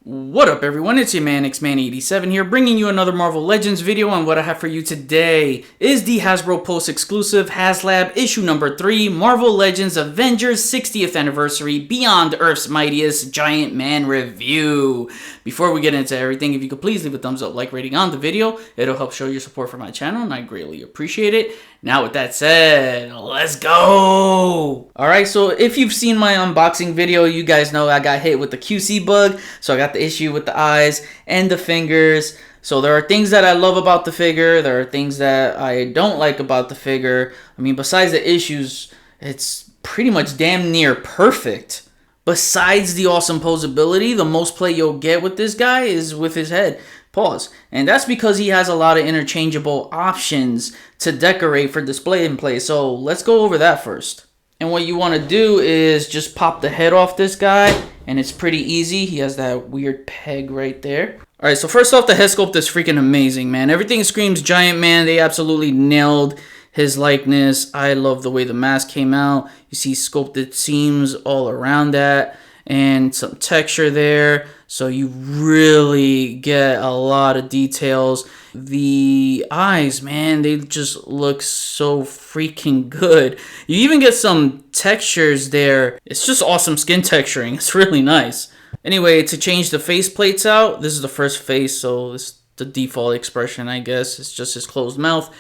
What up everyone, it's your man Xman87 here, bringing you another Marvel Legends video, and what I have for you today is the Hasbro Pulse exclusive Haslab issue number 3, Marvel Legends Avengers 60th Anniversary Beyond Earth's Mightiest Giant Man review. Before we get into everything, if you could please leave a thumbs up, like, rating on the video, it'll help show your support for my channel and I greatly appreciate it. Now with that said, let's go! Alright, so if you've seen my unboxing video, you guys know I got hit with the QC bug, so I got the issue with the eyes and the fingers. So there are things that I love about the figure, there are things that I don't like about the figure. I mean, besides the issues, it's pretty much damn near perfect. Besides the awesome posability, the most play you'll get with this guy is with his head. Pause. And that's because he has a lot of interchangeable options to decorate for display and play. So let's go over that first. And what you want to do is just pop the head off this guy, and it's pretty easy. He has that weird peg right there. Alright, so first off, the head sculpt is freaking amazing, man. Everything screams Giant Man. They absolutely nailed his likeness. I love the way the mask came out. You see sculpted seams all around that and some texture there, so you really get a lot of details. The eyes, man, they just look so freaking good. You even get some textures there. It's just awesome skin texturing. It's really nice. Anyway, to change the face plates out, this is the first face, so this is the default expression, I guess. It's just his closed mouth.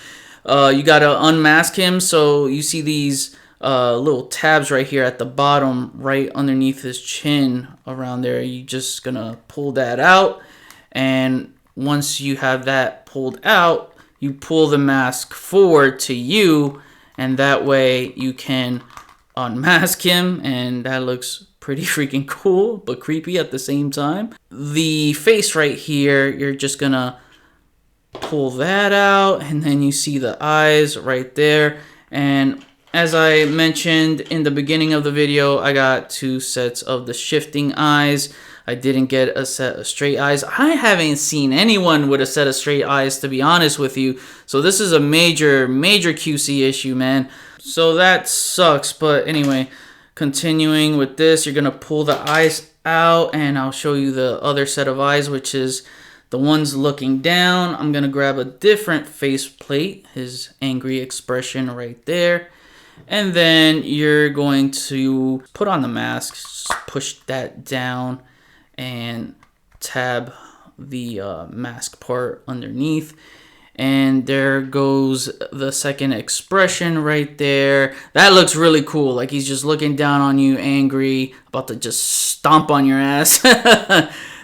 You gotta unmask him, so you see these little tabs right here at the bottom, right underneath his chin around there. You're just gonna pull that out, and once you have that pulled out, you pull the mask forward to you, and that way you can unmask him, and that looks pretty freaking cool but creepy at the same time. The face right here, you're just gonna pull that out, and then you see the eyes right there. And as I mentioned in the beginning of the video, I got 2 sets of the shifting eyes. I didn't get a set of straight eyes. I haven't seen anyone with a set of straight eyes, to be honest with you. So this is a major QC issue, man. So that sucks. But anyway, continuing with this, you're gonna pull the eyes out, and I'll show you the other set of eyes, which is the ones looking down. I'm gonna grab a different face plate, his angry expression right there. And then you're going to put on the mask, just push that down and tab the mask part underneath. And there goes the second expression right there. That looks really cool, like he's just looking down on you, angry, about to just stomp on your ass.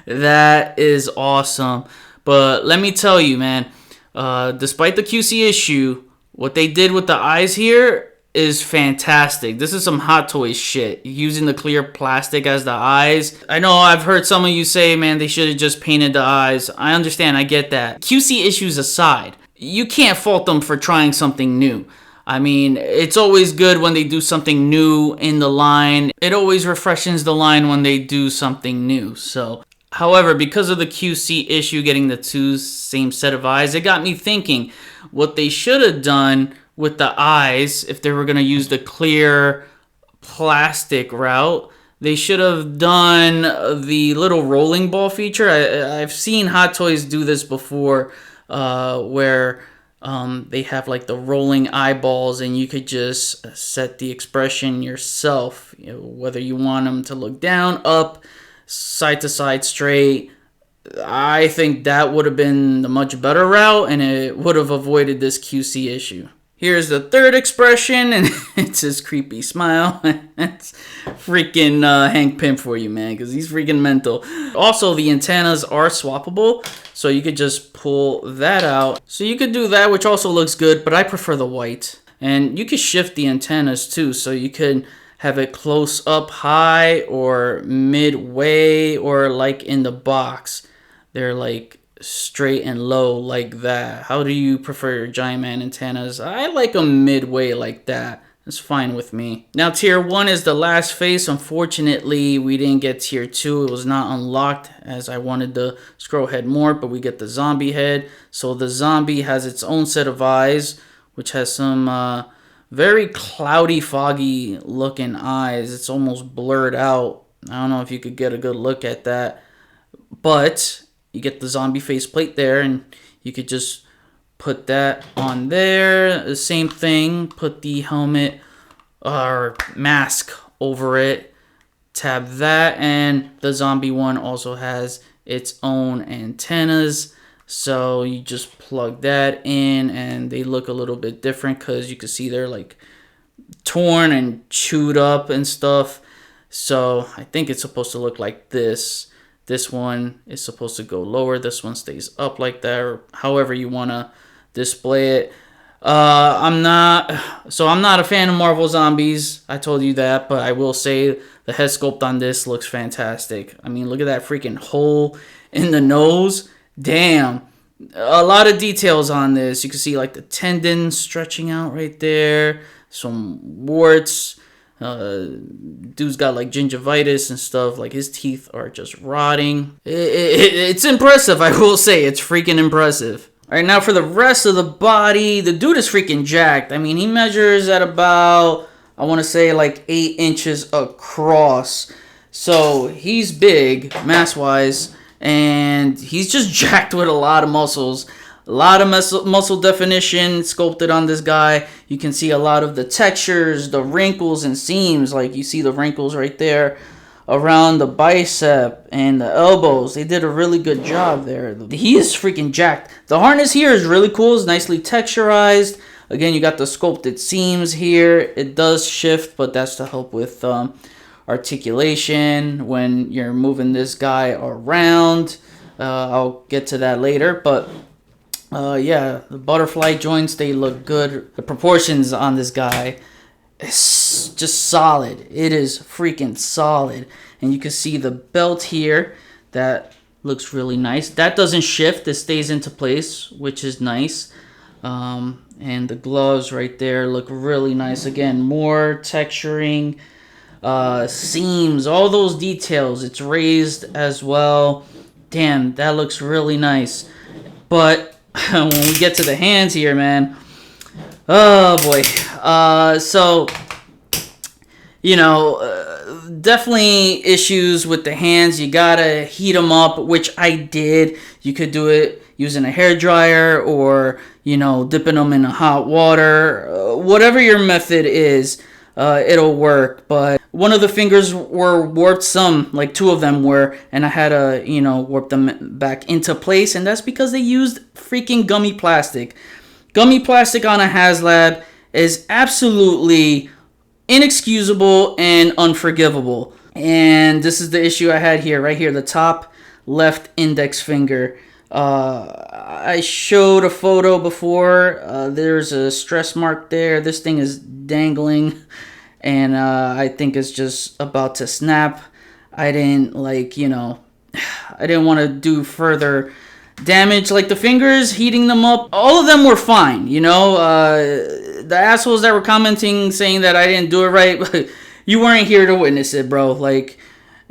That is awesome. But let me tell you, man, despite the QC issue, what they did with the eyes here is fantastic. This is some Hot Toys shit, using the clear plastic as the eyes. I know I've heard some of you say, man, they should have just painted the eyes. I understand, I get that. QC issues aside, you can't fault them for trying something new. I mean, it's always good when they do something new in the line. It always refreshes the line when they do something new. So, however, because of the QC issue getting the 2 same set of eyes, it got me thinking what they should have done with the eyes, if they were going to use the clear plastic route, they should have done the little rolling ball feature. I've seen Hot Toys do this before, where they have like the rolling eyeballs, and you could just set the expression yourself, you know, whether you want them to look down, up, side to side, straight. I think that would have been the much better route, and it would have avoided this QC issue. Here's the third expression, and it's his creepy smile. It's freaking Hank Pym for you, man, because he's freaking mental. Also, the antennas are swappable, so you could just pull that out. So you could do that, which also looks good, but I prefer the white. And you could shift the antennas too, so you could have it close up high or midway, or like in the box. They're like straight and low like that. How do you prefer your Giant Man antennas? I like them midway like that. It's fine with me. Now tier 1 is the last face. Unfortunately, we didn't get tier 2. It was not unlocked, as I wanted the scroll head more, but we get the zombie head. So the zombie has its own set of eyes, which has some very cloudy, foggy looking eyes. It's almost blurred out I don't know if you could get a good look at that. But you get the zombie faceplate there, and you could just put that on there. The same thing, put the helmet or mask over it. Tab that, and the zombie one also has its own antennas. So you just plug that in, and they look a little bit different because you can see they're like torn and chewed up and stuff. So I think it's supposed to look like this. This one is supposed to go lower. This one stays up like that, or however you want to display it. I'm not a fan of Marvel Zombies. I told you that, but I will say the head sculpt on this looks fantastic. I mean, look at that freaking hole in the nose. Damn. A lot of details on this. You can see like the tendon stretching out right there. Some warts. Dude's got like gingivitis and stuff. Like his teeth are just rotting. It's impressive, I will say. It's freaking impressive. Alright, now for the rest of the body. The dude is freaking jacked. I mean, he measures at about, I want to say like 8 inches across. So he's big, mass-wise. And he's just jacked with a lot of muscles. A lot of muscle definition sculpted on this guy. You can see a lot of the textures, the wrinkles and seams. Like you see the wrinkles right there around the bicep and the elbows. They did a really good job there. He is freaking jacked. The harness here is really cool. It's nicely texturized. Again, you got the sculpted seams here. It does shift, but that's to help with articulation when you're moving this guy around. I'll get to that later, but yeah, the butterfly joints, they look good. The proportions on this guy is just solid. It is freaking solid. And you can see the belt here. That looks really nice. That doesn't shift. It stays into place, which is nice. And the gloves right there look really nice. Again, more texturing, seams, all those details. It's raised as well. Damn, that looks really nice. But when we get to the hands here, man, oh boy. So, you know, definitely issues with the hands. You gotta heat them up, which I did. You could do it using a hair dryer, or, you know, dipping them in hot water. Whatever your method is, it'll work. But one of the fingers were warped, some, like 2 of them were, and I had to, you know, warp them back into place, and that's because they used freaking gummy plastic. Gummy plastic on a Haslab is absolutely inexcusable and unforgivable. And this is the issue I had here, right here, the top left index finger. I showed a photo before. There's a stress mark there. This thing is dangling, and I think it's just about to snap. I didn't, like, you know, I didn't want to do further damage. Like the fingers, heating them up, all of them were fine, you know. The assholes that were commenting saying that I didn't do it right, you weren't here to witness it, bro. Like,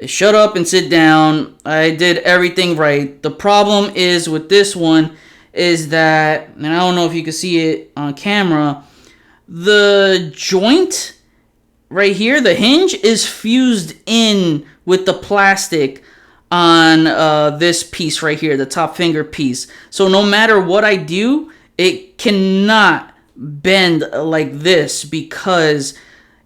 shut up and sit down. I did everything right. The problem is with this one is that, and I don't know if you can see it on camera, the joint right here, the hinge, is fused in with the plastic on this piece right here, the top finger piece. So no matter what I do, it cannot bend like this because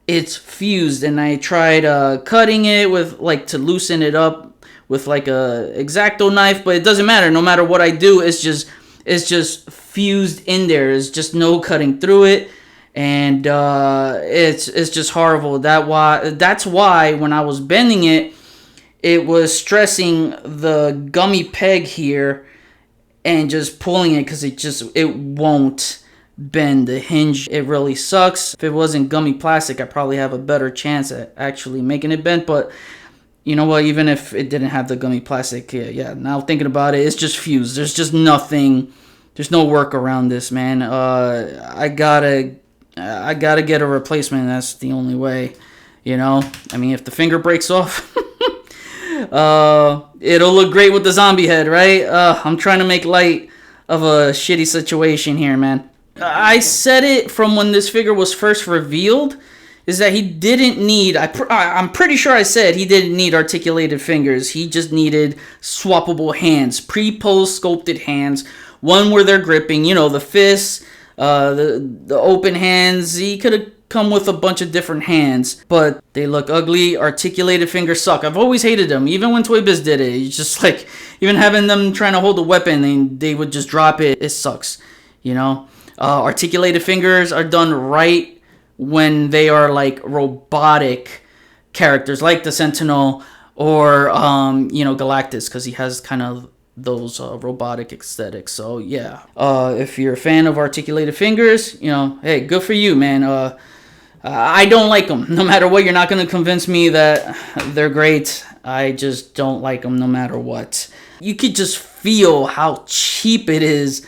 it's fused. And I tried cutting it with, like, to loosen it up with like a X-Acto knife, but it doesn't matter. No matter what I do, it's just fused in there. There's just no cutting through it, and it's just horrible. That's why when I was bending it, it was stressing the gummy peg here and just pulling it because it won't bend the hinge. It really sucks. If it wasn't gummy plastic, I probably have a better chance at actually making it bend. But you know what? Even if it didn't have the gummy plastic, yeah. Now thinking about it, it's just fused. There's just nothing. There's no work around this, man. I gotta get a replacement. That's the only way. You know. I mean, if the finger breaks off. It'll look great with the zombie head, right? I'm trying to make light of a shitty situation here, man. I said it from when this figure was first revealed. is that he didn't need, I'm pretty sure I said he didn't need articulated fingers. He just needed swappable hands, pre-pose sculpted hands, one where they're gripping, you know, the fists, the open hands. He could have come with a bunch of different hands, but they look ugly. Articulated fingers suck. I've always hated them, even when Toy Biz did it. It's just like, even having them trying to hold a weapon and they would just drop it. It sucks, you know. Articulated fingers are done right when they are like robotic characters, like the Sentinel or you know, Galactus, because he has kind of those robotic aesthetics. So yeah, if you're a fan of articulated fingers, you know, hey, good for you, man. I don't like them. No matter what, you're not going to convince me that they're great. I just don't like them no matter what. You could just feel how cheap it is.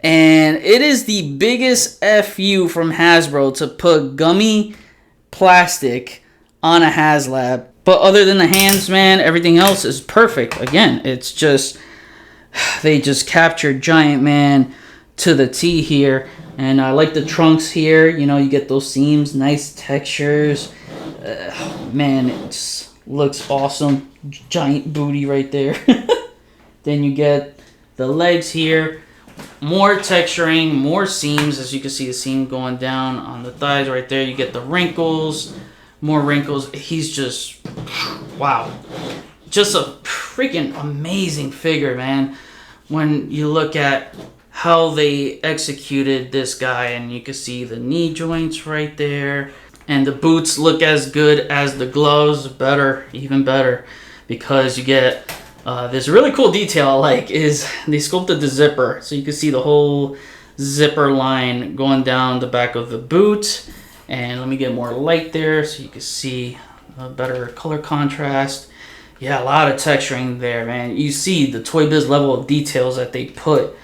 And it is the biggest FU from Hasbro to put gummy plastic on a Haslab. But other than the hands, man, everything else is perfect. Again, it's just, they just captured Giant Man to the T here. And I like the trunks here. You know, you get those seams, nice textures. Man, it just looks awesome. Giant booty right there. Then you get the legs here. More texturing, more seams. As you can see, the seam going down on the thighs right there. You get the wrinkles, more wrinkles. He's just, wow. Just a freaking amazing figure, man. When you look at how they executed this guy, and you can see the knee joints right there, and the boots look as good as the gloves, better, even better, because you get this really cool detail I like is they sculpted the zipper, so you can see the whole zipper line going down the back of the boot. And let me get more light there so you can see a better color contrast. Yeah, a lot of texturing there, man. You see the Toy Biz level of details that they put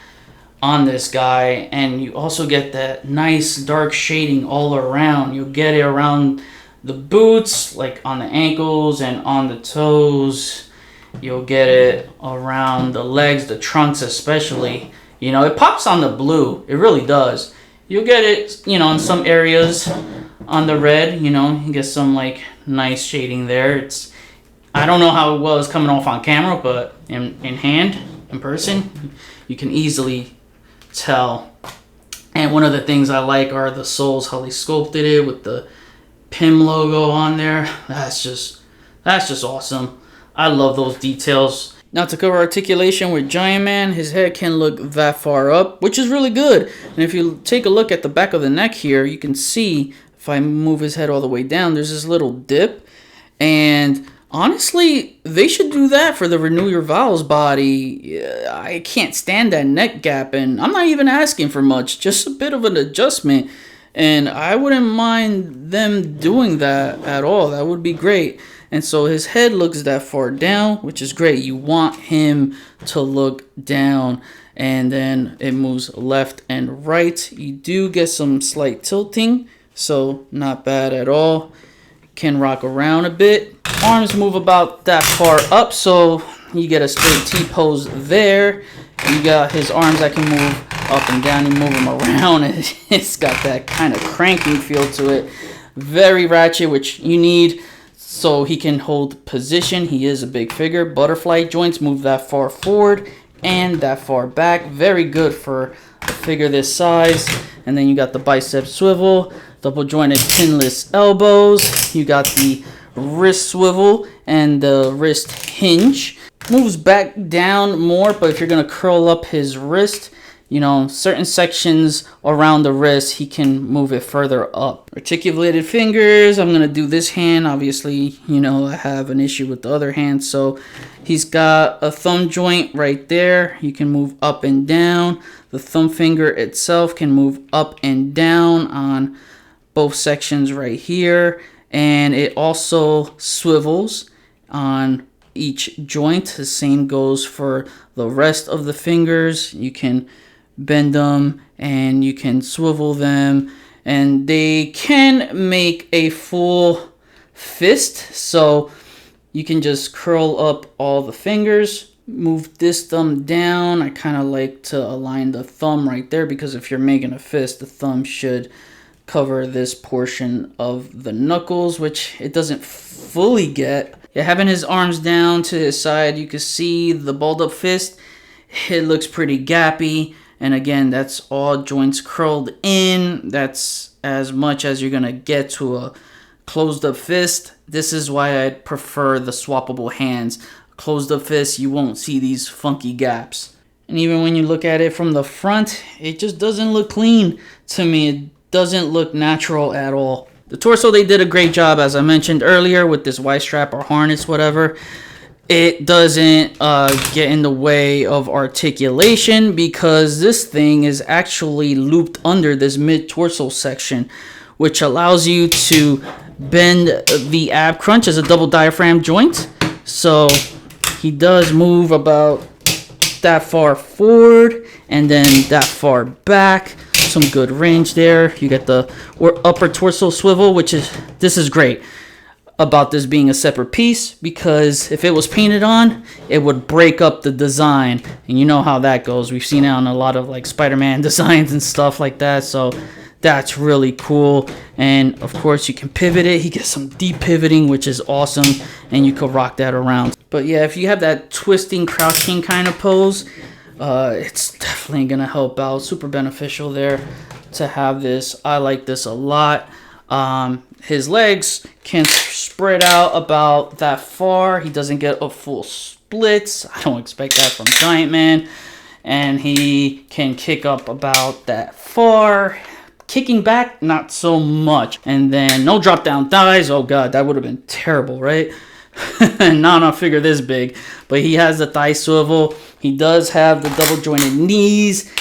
on this guy, and you also get that nice dark shading all around. You'll get it around the boots, like on the ankles and on the toes. You'll get it around the legs, the trunks especially. You know, it pops on the blue. It really does. You'll get it, you know, in some areas on the red. You know, you get some like nice shading there. It's, I don't know how well it's coming off on camera, but in hand, in person, you can easily tell. And one of the things I like are the soles, how they sculpted it with the PIM logo on there. That's just awesome. I love those details. Now to cover articulation with Giant Man, his head can look that far up, which is really good. And if you take a look at the back of the neck here, you can see, if I move his head all the way down, there's this little dip. And honestly, they should do that for the Renew Your Vows body. I can't stand that neck gap, and I'm not even asking for much, just a bit of an adjustment. And I wouldn't mind them doing that at all. That would be great. And so his head looks that far down, which is great. You want him to look down, and then it moves left and right. You do get some slight tilting, so not bad at all. Can rock around a bit. Arms move about that far up, so you get a straight T-pose there. You got his arms that can move up and down. You move them around, and it's got that kind of cranking feel to it. Very ratchet, which you need so he can hold position. He is a big figure. Butterfly joints move that far forward and that far back. Very good for a figure this size. And then you got the bicep swivel, double jointed pinless elbows. You got the wrist swivel and the wrist hinge. Moves back down more, but if you're going to curl up his wrist, you know, certain sections around the wrist, he can move it further up. Articulated fingers, I'm going to do this hand. Obviously, you know, I have an issue with the other hand. So he's got a thumb joint right there. You can move up and down. The thumb finger itself can move up and down on both sections right here. And it also swivels on each joint. The same goes for the rest of the fingers. You can bend them and you can swivel them, and they can make a full fist, so you can just curl up all the fingers, move this thumb down. I kind of like to align the thumb right there, because if you're making a fist, the thumb should cover this portion of the knuckles, which it doesn't fully get. Yeah, having his arms down to his side, you can see the balled up fist. It looks pretty gappy. And again, that's all joints curled in. That's as much as you're going to get to a closed up fist. This is why I prefer the swappable hands. Closed up fist, you won't see these funky gaps. And even when you look at it from the front, it just doesn't look clean to me. It doesn't look natural at all. The torso, they did a great job, as I mentioned earlier, with this Y strap or harness, whatever. It doesn't get in the way of articulation because this thing is actually looped under this mid-torso section, which allows you to bend the ab crunch as a double diaphragm joint. So he does move about that far forward and then that far back. Some good range there. You get the upper torso swivel, this is great about this being a separate piece, because if it was painted on, it would break up the design, and you know how that goes. We've seen it on a lot of like Spider-Man designs and stuff like that, so that's really cool. And of course you can pivot it. He gets some deep pivoting, which is awesome, and you can rock that around. But yeah, if you have that twisting, crouching kind of pose, it's definitely gonna help out. Super beneficial there to have this. I like this a lot. His legs can spread out about that far. He doesn't get a full splits. I don't expect that from Giant Man. And he can kick up about that far. Kicking back, not so much. And then no drop down thighs. Oh god, that would have been terrible, right? Not on a figure this big. But he has the thigh swivel. He does have the double jointed knees.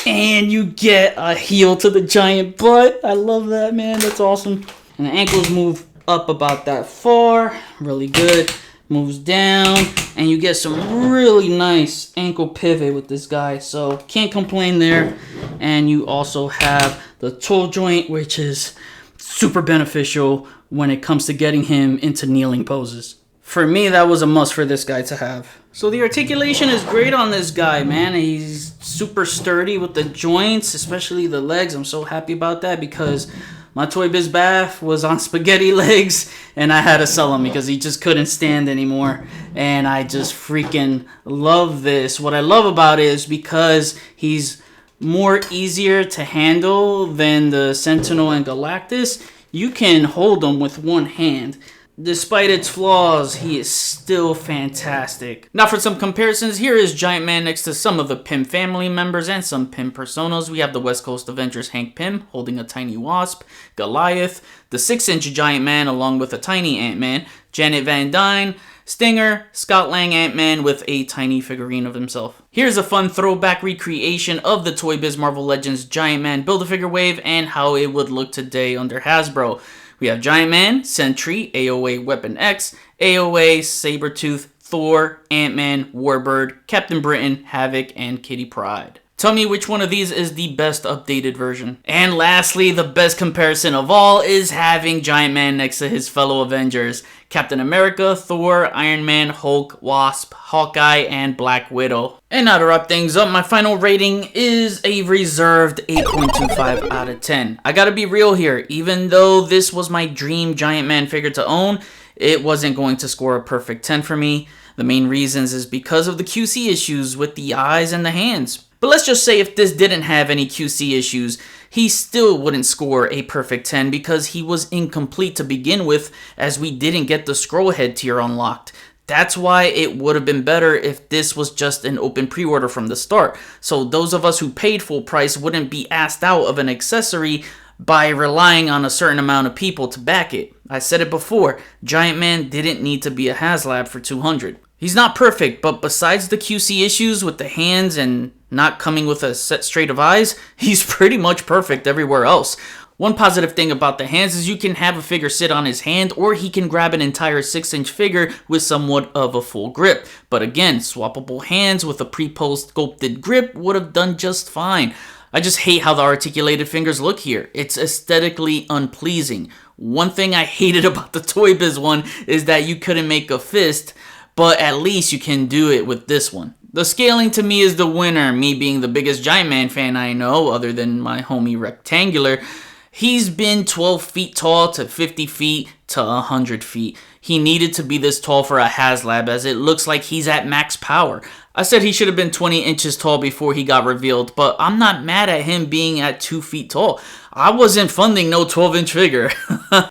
And you get a heel to the giant butt. I love that, man. That's awesome. And the ankles move up about that far. Really good. Moves down. And you get some really nice ankle pivot with this guy. So can't complain there. And you also have the toe joint, which is super beneficial when it comes to getting him into kneeling poses. For me, that was a must for this guy to have. So the articulation is great on this guy, man. He's super sturdy with the joints, especially the legs. I'm so happy about that because my Toy Biz Bath was on spaghetti legs and I had to sell him because he just couldn't stand anymore. And I just freaking love this. What I love about it is because he's more easier to handle than the Sentinel and Galactus. You can hold him with one hand. Despite its flaws, he is still fantastic. Now for some comparisons, here is Giant Man next to some of the Pym family members and some Pym personas. We have the West Coast Avengers Hank Pym holding a tiny wasp, Goliath, the 6-inch Giant Man along with a tiny Ant-Man, Janet Van Dyne, Stinger, Scott Lang Ant-Man with a tiny figurine of himself. Here's a fun throwback recreation of the Toy Biz Marvel Legends Giant Man Build-A-Figure wave and how it would look today under Hasbro. We have Giant Man, Sentry, AOA Weapon X, AOA, Sabretooth, Thor, Ant-Man, Warbird, Captain Britain, Havoc, and Kitty Pryde. Tell me which one of these is the best updated version. And lastly, the best comparison of all is having Giant Man next to his fellow Avengers. Captain America, Thor, Iron Man, Hulk, Wasp, Hawkeye, and Black Widow. And now to wrap things up, my final rating is a reserved 8.25 out of 10. I gotta be real here, even though this was my dream Giant Man figure to own, it wasn't going to score a perfect 10 for me. The main reasons is because of the QC issues with the eyes and the hands. But let's just say if this didn't have any QC issues, he still wouldn't score a perfect 10 because he was incomplete to begin with, as we didn't get the scroll head tier unlocked. That's why it would have been better if this was just an open pre-order from the start. So those of us who paid full price wouldn't be asked out of an accessory by relying on a certain amount of people to back it. I said it before, Giant Man didn't need to be a Haslab for $200. He's not perfect, but besides the QC issues with the hands and not coming with a set straight of eyes, he's pretty much perfect everywhere else. One positive thing about the hands is you can have a figure sit on his hand, or he can grab an entire 6-inch figure with somewhat of a full grip. But again, swappable hands with a pre-post sculpted grip would have done just fine. I just hate how the articulated fingers look here. It's aesthetically unpleasing. One thing I hated about the Toy Biz one is that you couldn't make a fist, but at least you can do it with this one. The scaling to me is the winner, me being the biggest Giant Man fan I know, other than my homie Rectangular. He's been 12 feet tall to 50 feet to 100 feet. He needed to be this tall for a Haslab, as it looks like he's at max power. I said he should have been 20 inches tall before he got revealed, but I'm not mad at him being at 2 feet tall. I wasn't funding no 12-inch figure.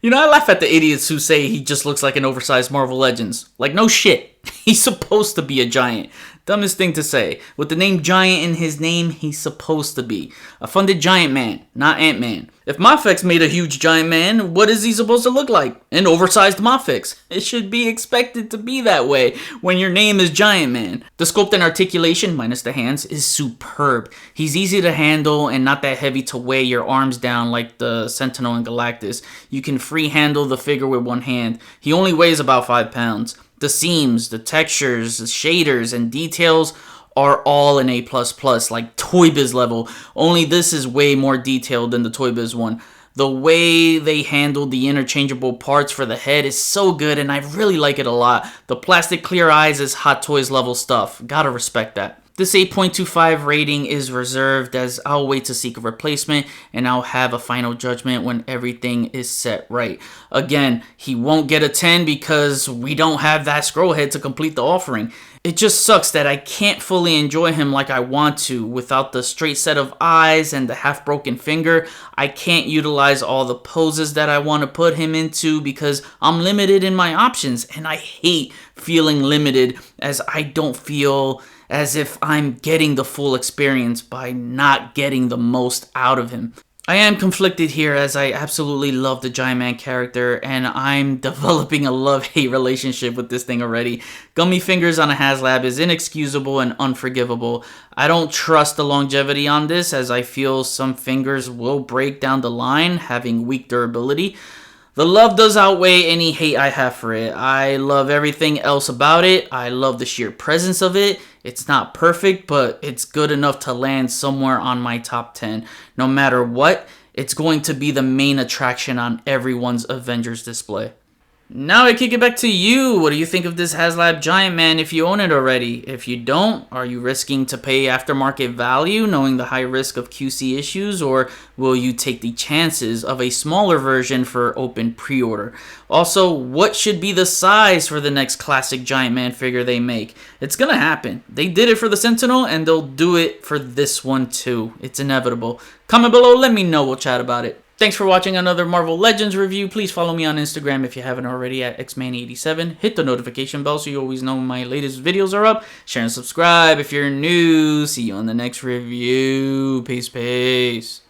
You know, I laugh at the idiots who say he just looks like an oversized Marvel Legends. Like, no shit. He's supposed to be a giant. Dumbest thing to say. With the name Giant in his name, he's supposed to be. A funded giant man, not Ant-Man. If Mafex made a huge giant man, what is he supposed to look like? An oversized Mafex. It should be expected to be that way when your name is Giant Man. The sculpt and articulation, minus the hands, is superb. He's easy to handle and not that heavy to weigh your arms down like the Sentinel and Galactus. You can free handle the figure with one hand. He only weighs about 5 pounds. The seams, the textures, the shaders, and details are all an A++, like Toy Biz level, only this is way more detailed than the Toy Biz one. The way they handled the interchangeable parts for the head is so good, and I really like it a lot. The plastic clear eyes is Hot Toys level stuff. Gotta respect that. This 8.25 rating is reserved, as I'll wait to seek a replacement and I'll have a final judgment when everything is set right. Again, he won't get a 10 because we don't have that scroll head to complete the offering. It just sucks that I can't fully enjoy him like I want to. Without the straight set of eyes and the half broken finger, I can't utilize all the poses that I want to put him into because I'm limited in my options, and I hate feeling limited, as I don't feel as if I'm getting the full experience by not getting the most out of him. I am conflicted here, as I absolutely love the Giant Man character, and I'm developing a love-hate relationship with this thing already. Gummy fingers on a Haslab is inexcusable and unforgivable. I don't trust the longevity on this, as I feel some fingers will break down the line, having weak durability. The love does outweigh any hate I have for it. I love everything else about it. I love the sheer presence of it. It's not perfect, but it's good enough to land somewhere on my top 10. No matter what, it's going to be the main attraction on everyone's Avengers display. Now I kick it back to you. What do you think of this Haslab Giant Man if you own it already? If you don't, are you risking to pay aftermarket value knowing the high risk of QC issues, or will you take the chances of a smaller version for open pre-order? Also, what should be the size for the next classic Giant Man figure they make? It's gonna happen. They did it for the Sentinel and they'll do it for this one too. It's inevitable. Comment below, let me know, we'll chat about it. Thanks for watching another Marvel Legends review. Please follow me on Instagram if you haven't already at xman87. Hit the notification bell so you always know when my latest videos are up. Share and subscribe if you're new. See you on the next review. Peace, peace.